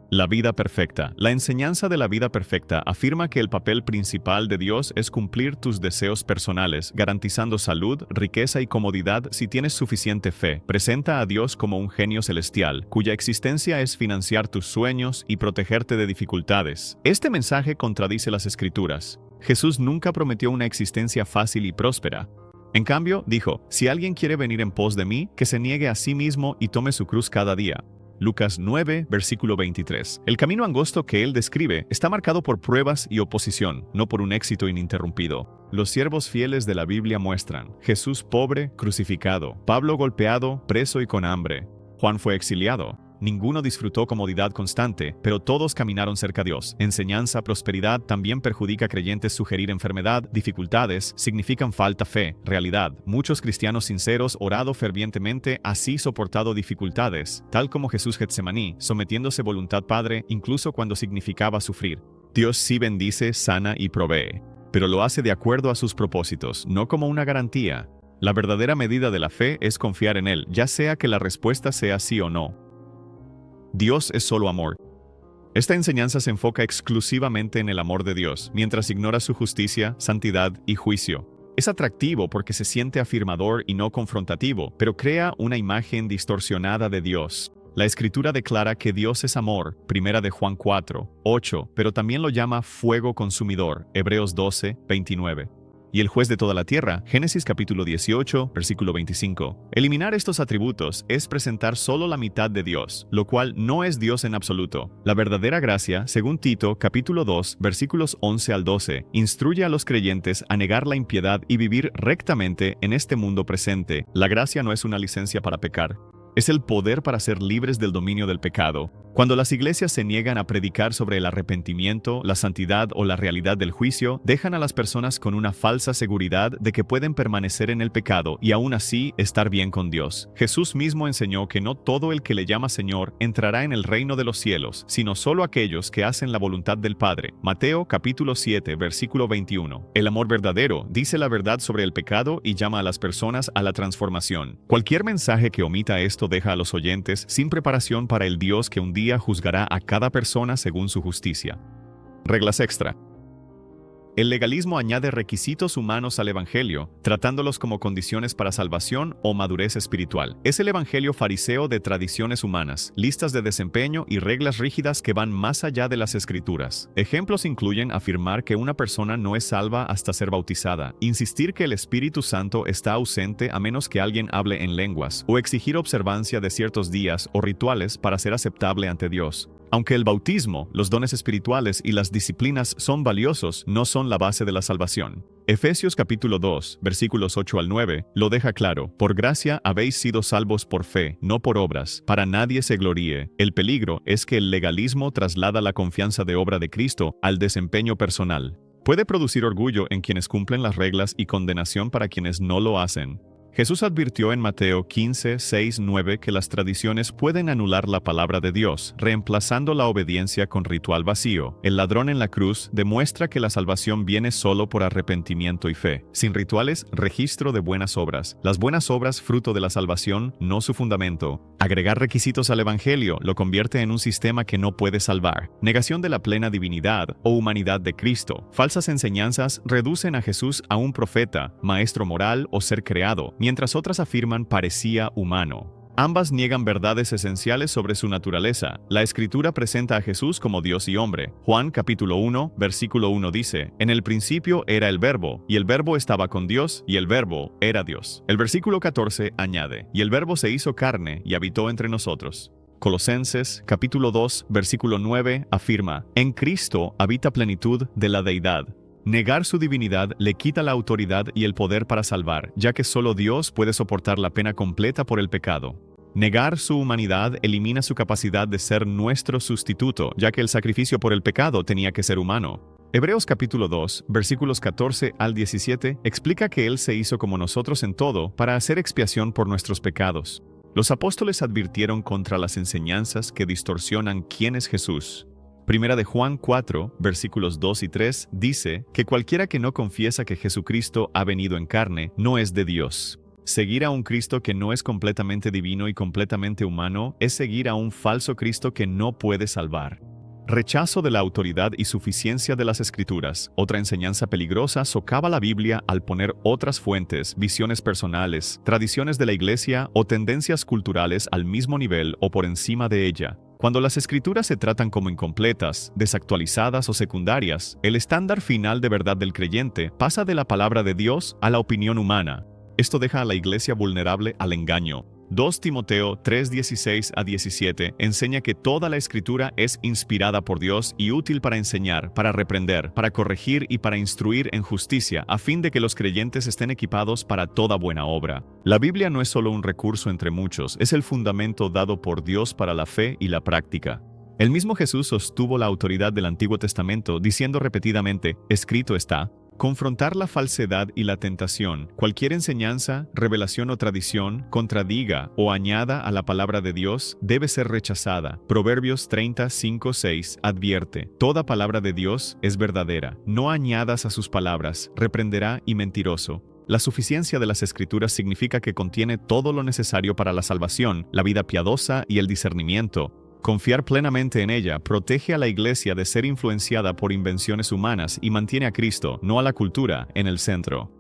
La vida perfecta. La enseñanza de la vida perfecta afirma que el papel principal de Dios es cumplir tus deseos personales, garantizando salud, riqueza y comodidad si tienes suficiente fe. Presenta a Dios como un genio celestial, cuya existencia es financiar tus sueños y protegerte de dificultades. Este mensaje contradice las Escrituras. Jesús nunca prometió una existencia fácil y próspera. En cambio, dijo, si alguien quiere venir en pos de mí, que se niegue a sí mismo y tome su cruz cada día. Lucas 9, versículo 23. El camino angosto que él describe está marcado por pruebas y oposición, no por un éxito ininterrumpido. Los siervos fieles de la Biblia muestran Jesús pobre, crucificado, Pablo golpeado, preso y con hambre. Juan fue exiliado. Ninguno disfrutó comodidad constante, pero todos caminaron cerca a Dios. Enseñanza, prosperidad también perjudica a creyentes. Sugerir enfermedad, dificultades, significan falta fe, realidad. Muchos cristianos sinceros orado fervientemente, así soportado dificultades, tal como Jesús Getsemaní, sometiéndose voluntad Padre, incluso cuando significaba sufrir. Dios sí bendice, sana y provee, pero lo hace de acuerdo a sus propósitos, no como una garantía. La verdadera medida de la fe es confiar en Él, ya sea que la respuesta sea sí o no. Dios es solo amor. Esta enseñanza se enfoca exclusivamente en el amor de Dios, mientras ignora su justicia, santidad y juicio. Es atractivo porque se siente afirmador y no confrontativo, pero crea una imagen distorsionada de Dios. La Escritura declara que Dios es amor, 1 de Juan 4, 8, pero también lo llama fuego consumidor, Hebreos 12, 29. Y el juez de toda la tierra, Génesis capítulo 18, versículo 25. Eliminar estos atributos es presentar solo la mitad de Dios, lo cual no es Dios en absoluto. La verdadera gracia, según Tito capítulo 2, versículos 11 al 12, instruye a los creyentes a negar la impiedad y vivir rectamente en este mundo presente. La gracia no es una licencia para pecar. Es el poder para ser libres del dominio del pecado. Cuando las iglesias se niegan a predicar sobre el arrepentimiento, la santidad o la realidad del juicio, dejan a las personas con una falsa seguridad de que pueden permanecer en el pecado y aún así estar bien con Dios. Jesús mismo enseñó que no todo el que le llama Señor entrará en el reino de los cielos, sino solo aquellos que hacen la voluntad del Padre. Mateo capítulo 7, versículo 21. El amor verdadero dice la verdad sobre el pecado y llama a las personas a la transformación. Cualquier mensaje que omita esto deja a los oyentes sin preparación para el Dios que un día juzgará a cada persona según su justicia. Reglas extra. El legalismo añade requisitos humanos al evangelio, tratándolos como condiciones para salvación o madurez espiritual. Es el evangelio fariseo de tradiciones humanas, listas de desempeño y reglas rígidas que van más allá de las escrituras. Ejemplos incluyen afirmar que una persona no es salva hasta ser bautizada, insistir que el Espíritu Santo está ausente a menos que alguien hable en lenguas, o exigir observancia de ciertos días o rituales para ser aceptable ante Dios. Aunque el bautismo, los dones espirituales y las disciplinas son valiosos, no son la base de la salvación. Efesios capítulo 2, versículos 8 al 9, lo deja claro. Por gracia habéis sido salvos por fe, no por obras, para nadie se gloríe. El peligro es que el legalismo traslada la confianza de obra de Cristo al desempeño personal. Puede producir orgullo en quienes cumplen las reglas y condenación para quienes no lo hacen. Jesús advirtió en Mateo 15, 6, 9 que las tradiciones pueden anular la palabra de Dios, reemplazando la obediencia con ritual vacío. El ladrón en la cruz demuestra que la salvación viene solo por arrepentimiento y fe. Sin rituales, registro de buenas obras. Las buenas obras, fruto de la salvación, no su fundamento. Agregar requisitos al evangelio lo convierte en un sistema que no puede salvar. Negación de la plena divinidad o humanidad de Cristo. Falsas enseñanzas reducen a Jesús a un profeta, maestro moral o ser creado, mientras otras afirman parecía humano. Ambas niegan verdades esenciales sobre su naturaleza. La Escritura presenta a Jesús como Dios y hombre. Juan capítulo 1, versículo 1 dice, en el principio era el Verbo, y el Verbo estaba con Dios, y el Verbo era Dios. El versículo 14 añade, y el Verbo se hizo carne y habitó entre nosotros. Colosenses capítulo 2, versículo 9 afirma, en Cristo habita plenitud de la deidad. Negar su divinidad le quita la autoridad y el poder para salvar, ya que solo Dios puede soportar la pena completa por el pecado. Negar su humanidad elimina su capacidad de ser nuestro sustituto, ya que el sacrificio por el pecado tenía que ser humano. Hebreos capítulo 2, versículos 14 al 17, explica que Él se hizo como nosotros en todo para hacer expiación por nuestros pecados. Los apóstoles advirtieron contra las enseñanzas que distorsionan quién es Jesús. Primera de Juan 4, versículos 2 y 3, dice que cualquiera que no confiesa que Jesucristo ha venido en carne no es de Dios. Seguir a un Cristo que no es completamente divino y completamente humano es seguir a un falso Cristo que no puede salvar. Rechazo de la autoridad y suficiencia de las Escrituras. Otra enseñanza peligrosa socava la Biblia al poner otras fuentes, visiones personales, tradiciones de la Iglesia o tendencias culturales al mismo nivel o por encima de ella. Cuando las Escrituras se tratan como incompletas, desactualizadas o secundarias, el estándar final de verdad del creyente pasa de la palabra de Dios a la opinión humana. Esto deja a la Iglesia vulnerable al engaño. 2 Timoteo 3:16-17 enseña que toda la Escritura es inspirada por Dios y útil para enseñar, para reprender, para corregir y para instruir en justicia, a fin de que los creyentes estén equipados para toda buena obra. La Biblia no es solo un recurso entre muchos, es el fundamento dado por Dios para la fe y la práctica. El mismo Jesús sostuvo la autoridad del Antiguo Testamento, diciendo repetidamente, escrito está. Confrontar la falsedad y la tentación. Cualquier enseñanza, revelación o tradición contradiga o añada a la palabra de Dios debe ser rechazada. Proverbios 35:6 advierte: toda palabra de Dios es verdadera. No añadas a sus palabras, reprenderá y mentiroso. La suficiencia de las Escrituras significa que contiene todo lo necesario para la salvación, la vida piadosa y el discernimiento. Confiar plenamente en ella protege a la Iglesia de ser influenciada por invenciones humanas y mantiene a Cristo, no a la cultura, en el centro.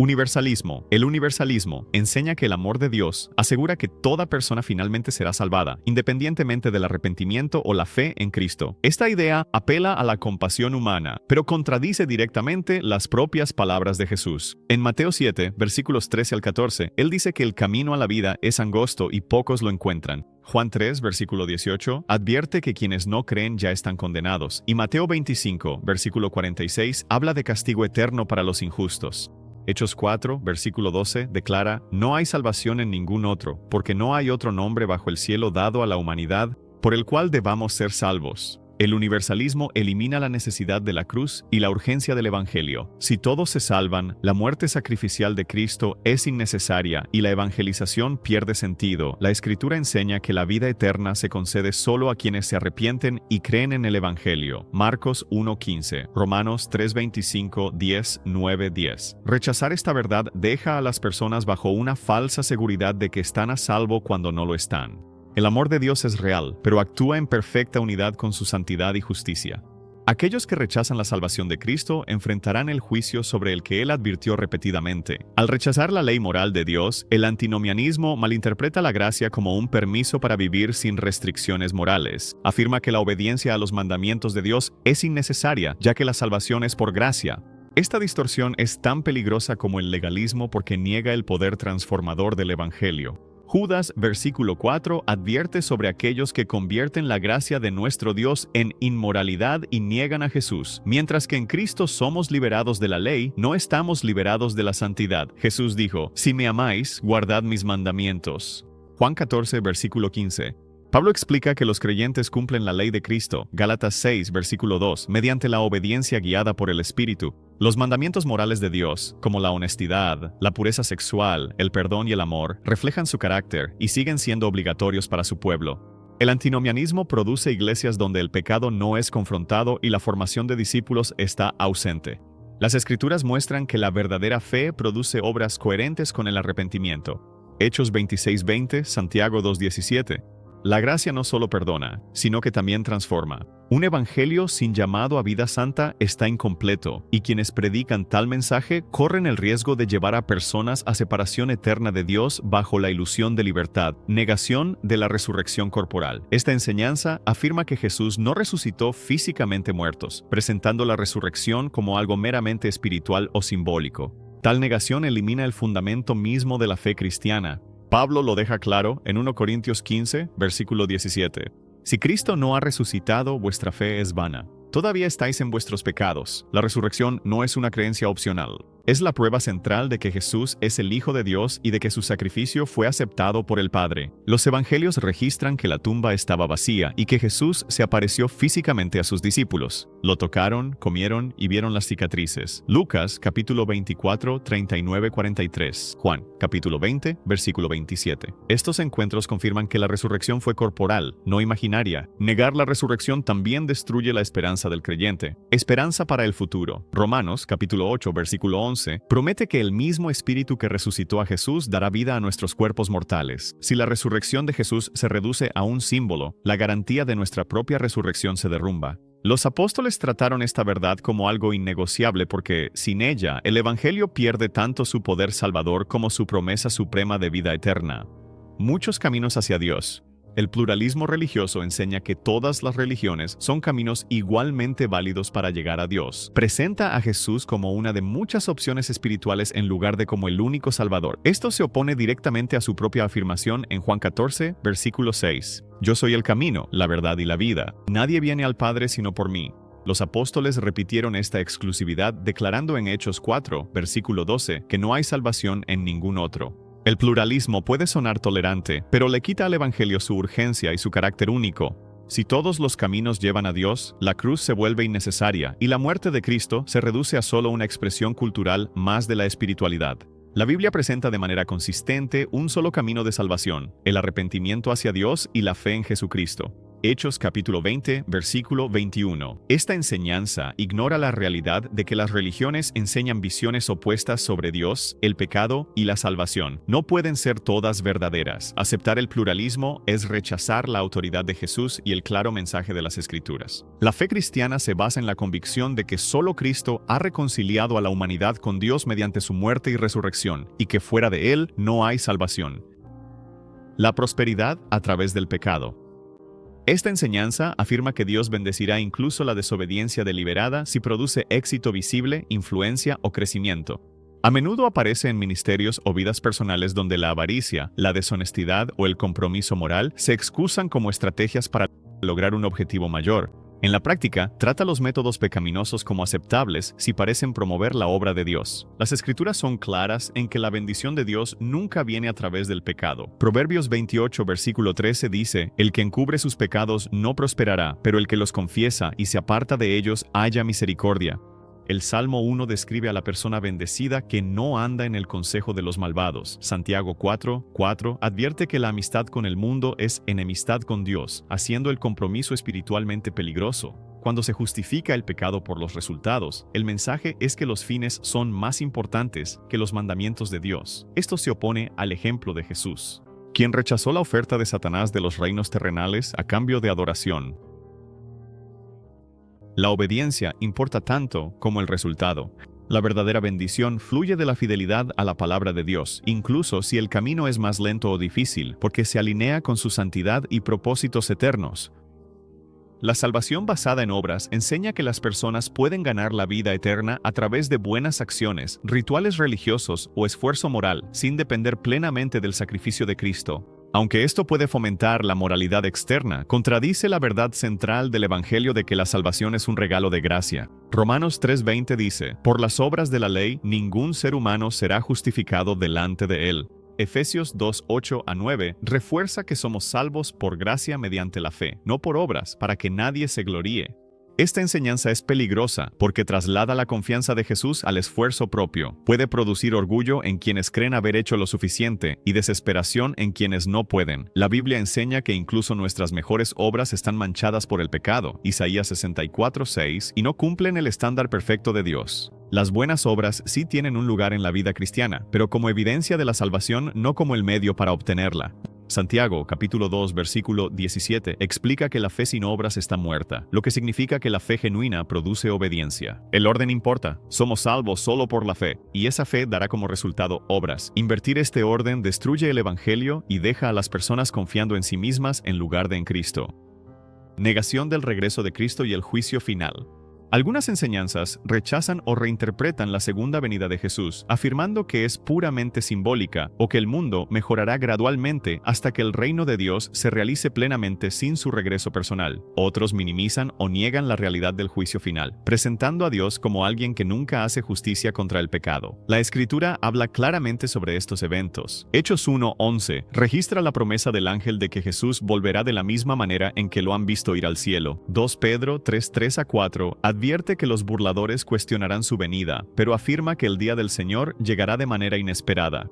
Universalismo. El universalismo enseña que el amor de Dios asegura que toda persona finalmente será salvada, independientemente del arrepentimiento o la fe en Cristo. Esta idea apela a la compasión humana, pero contradice directamente las propias palabras de Jesús. En Mateo 7, versículos 13 al 14, él dice que el camino a la vida es angosto y pocos lo encuentran. Juan 3, versículo 18, advierte que quienes no creen ya están condenados. Y Mateo 25, versículo 46, habla de castigo eterno para los injustos. Hechos 4, versículo 12, declara: no hay salvación en ningún otro, porque no hay otro nombre bajo el cielo dado a la humanidad por el cual debamos ser salvos. El universalismo elimina la necesidad de la cruz y la urgencia del Evangelio. Si todos se salvan, la muerte sacrificial de Cristo es innecesaria y la evangelización pierde sentido. La Escritura enseña que la vida eterna se concede solo a quienes se arrepienten y creen en el Evangelio. Marcos 1:15, Romanos 3:25, 10, 9, 10. Rechazar esta verdad deja a las personas bajo una falsa seguridad de que están a salvo cuando no lo están. El amor de Dios es real, pero actúa en perfecta unidad con su santidad y justicia. Aquellos que rechazan la salvación de Cristo enfrentarán el juicio sobre el que Él advirtió repetidamente. Al rechazar la ley moral de Dios, el antinomianismo malinterpreta la gracia como un permiso para vivir sin restricciones morales. Afirma que la obediencia a los mandamientos de Dios es innecesaria, ya que la salvación es por gracia. Esta distorsión es tan peligrosa como el legalismo porque niega el poder transformador del Evangelio. Judas, versículo 4, advierte sobre aquellos que convierten la gracia de nuestro Dios en inmoralidad y niegan a Jesús. Mientras que en Cristo somos liberados de la ley, no estamos liberados de la santidad. Jesús dijo: si me amáis, guardad mis mandamientos. Juan 14, versículo 15. Pablo explica que los creyentes cumplen la ley de Cristo, Gálatas 6, versículo 2, mediante la obediencia guiada por el Espíritu. Los mandamientos morales de Dios, como la honestidad, la pureza sexual, el perdón y el amor, reflejan su carácter y siguen siendo obligatorios para su pueblo. El antinomianismo produce iglesias donde el pecado no es confrontado y la formación de discípulos está ausente. Las Escrituras muestran que la verdadera fe produce obras coherentes con el arrepentimiento. Hechos 26:20, Santiago 2:17. La gracia no solo perdona, sino que también transforma. Un evangelio sin llamado a vida santa está incompleto, y quienes predican tal mensaje corren el riesgo de llevar a personas a separación eterna de Dios bajo la ilusión de libertad, negación de la resurrección corporal. Esta enseñanza afirma que Jesús no resucitó físicamente muertos, presentando la resurrección como algo meramente espiritual o simbólico. Tal negación elimina el fundamento mismo de la fe cristiana. Pablo lo deja claro en 1 Corintios 15, versículo 17. Si Cristo no ha resucitado, vuestra fe es vana. Todavía estáis en vuestros pecados. La resurrección no es una creencia opcional. Es la prueba central de que Jesús es el Hijo de Dios y de que su sacrificio fue aceptado por el Padre. Los evangelios registran que la tumba estaba vacía y que Jesús se apareció físicamente a sus discípulos. Lo tocaron, comieron y vieron las cicatrices. Lucas, capítulo 24, 39-43. Juan, capítulo 20, versículo 27. Estos encuentros confirman que la resurrección fue corporal, no imaginaria. Negar la resurrección también destruye la esperanza del creyente. Esperanza para el futuro. Romanos, capítulo 8, versículo 11. 11, promete que el mismo Espíritu que resucitó a Jesús dará vida a nuestros cuerpos mortales. Si la resurrección de Jesús se reduce a un símbolo, la garantía de nuestra propia resurrección se derrumba. Los apóstoles trataron esta verdad como algo innegociable porque, sin ella, el Evangelio pierde tanto su poder salvador como su promesa suprema de vida eterna. Muchos caminos hacia Dios. El pluralismo religioso enseña que todas las religiones son caminos igualmente válidos para llegar a Dios. Presenta a Jesús como una de muchas opciones espirituales en lugar de como el único Salvador. Esto se opone directamente a su propia afirmación en Juan 14, versículo 6. Yo soy el camino, la verdad y la vida. Nadie viene al Padre sino por mí. Los apóstoles repitieron esta exclusividad declarando en Hechos 4, versículo 12, que no hay salvación en ningún otro. El pluralismo puede sonar tolerante, pero le quita al Evangelio su urgencia y su carácter único. Si todos los caminos llevan a Dios, la cruz se vuelve innecesaria y la muerte de Cristo se reduce a solo una expresión cultural más de la espiritualidad. La Biblia presenta de manera consistente un solo camino de salvación, el arrepentimiento hacia Dios y la fe en Jesucristo. Hechos capítulo 20, versículo 21. Esta enseñanza ignora la realidad de que las religiones enseñan visiones opuestas sobre Dios, el pecado y la salvación. No pueden ser todas verdaderas. Aceptar el pluralismo es rechazar la autoridad de Jesús y el claro mensaje de las Escrituras. La fe cristiana se basa en la convicción de que solo Cristo ha reconciliado a la humanidad con Dios mediante su muerte y resurrección, y que fuera de Él no hay salvación. La prosperidad a través del pecado. Esta enseñanza afirma que Dios bendecirá incluso la desobediencia deliberada si produce éxito visible, influencia o crecimiento. A menudo aparece en ministerios o vidas personales donde la avaricia, la deshonestidad o el compromiso moral se excusan como estrategias para lograr un objetivo mayor. En la práctica, trata los métodos pecaminosos como aceptables si parecen promover la obra de Dios. Las Escrituras son claras en que la bendición de Dios nunca viene a través del pecado. Proverbios 28, versículo 13 dice, «El que encubre sus pecados no prosperará, pero el que los confiesa y se aparta de ellos halla misericordia». El Salmo 1 describe a la persona bendecida que no anda en el consejo de los malvados. Santiago 4:4 advierte que la amistad con el mundo es enemistad con Dios, haciendo el compromiso espiritualmente peligroso. Cuando se justifica el pecado por los resultados, el mensaje es que los fines son más importantes que los mandamientos de Dios. Esto se opone al ejemplo de Jesús, quien rechazó la oferta de Satanás de los reinos terrenales a cambio de adoración. La obediencia importa tanto como el resultado. La verdadera bendición fluye de la fidelidad a la palabra de Dios, incluso si el camino es más lento o difícil, porque se alinea con su santidad y propósitos eternos. La salvación basada en obras enseña que las personas pueden ganar la vida eterna a través de buenas acciones, rituales religiosos o esfuerzo moral, sin depender plenamente del sacrificio de Cristo. Aunque esto puede fomentar la moralidad externa, contradice la verdad central del Evangelio de que la salvación es un regalo de gracia. Romanos 3:20 dice, «Por las obras de la ley, ningún ser humano será justificado delante de él». Efesios 2:8-9 refuerza que somos salvos por gracia mediante la fe, no por obras, para que nadie se gloríe. Esta enseñanza es peligrosa porque traslada la confianza de Jesús al esfuerzo propio. Puede producir orgullo en quienes creen haber hecho lo suficiente y desesperación en quienes no pueden. La Biblia enseña que incluso nuestras mejores obras están manchadas por el pecado, Isaías 64:6, y no cumplen el estándar perfecto de Dios. Las buenas obras sí tienen un lugar en la vida cristiana, pero como evidencia de la salvación, no como el medio para obtenerla. Santiago, capítulo 2, versículo 17, explica que la fe sin obras está muerta, lo que significa que la fe genuina produce obediencia. El orden importa. Somos salvos solo por la fe, y esa fe dará como resultado obras. Invertir este orden destruye el Evangelio y deja a las personas confiando en sí mismas en lugar de en Cristo. Negación del regreso de Cristo y el juicio final. Algunas enseñanzas rechazan o reinterpretan la segunda venida de Jesús, afirmando que es puramente simbólica o que el mundo mejorará gradualmente hasta que el reino de Dios se realice plenamente sin su regreso personal. Otros minimizan o niegan la realidad del juicio final, presentando a Dios como alguien que nunca hace justicia contra el pecado. La Escritura habla claramente sobre estos eventos. Hechos 1:11 registra la promesa del ángel de que Jesús volverá de la misma manera en que lo han visto ir al cielo. 2 Pedro 3:3-4 advierte que los burladores cuestionarán su venida, pero afirma que el día del Señor llegará de manera inesperada.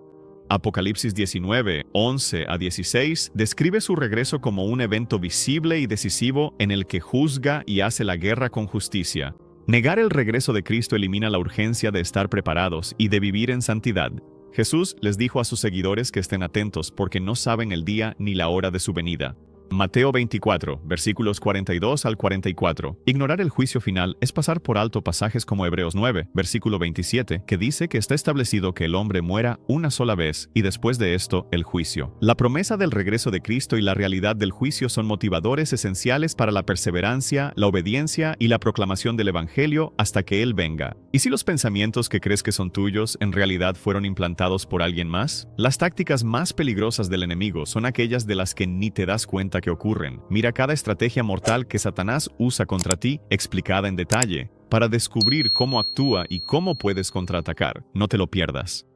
Apocalipsis 19:11-16 describe su regreso como un evento visible y decisivo en el que juzga y hace la guerra con justicia. Negar el regreso de Cristo elimina la urgencia de estar preparados y de vivir en santidad. Jesús les dijo a sus seguidores que estén atentos porque no saben el día ni la hora de su venida. Mateo 24, versículos 42 al 44. Ignorar el juicio final es pasar por alto pasajes como Hebreos 9, versículo 27, que dice que está establecido que el hombre muera una sola vez y después de esto el juicio. La promesa del regreso de Cristo y la realidad del juicio son motivadores esenciales para la perseverancia, la obediencia y la proclamación del Evangelio hasta que Él venga. ¿Y si los pensamientos que crees que son tuyos en realidad fueron implantados por alguien más? Las tácticas más peligrosas del enemigo son aquellas de las que ni te das cuenta que ocurren. Mira cada estrategia mortal que Satanás usa contra ti, explicada en detalle, para descubrir cómo actúa y cómo puedes contraatacar. No te lo pierdas.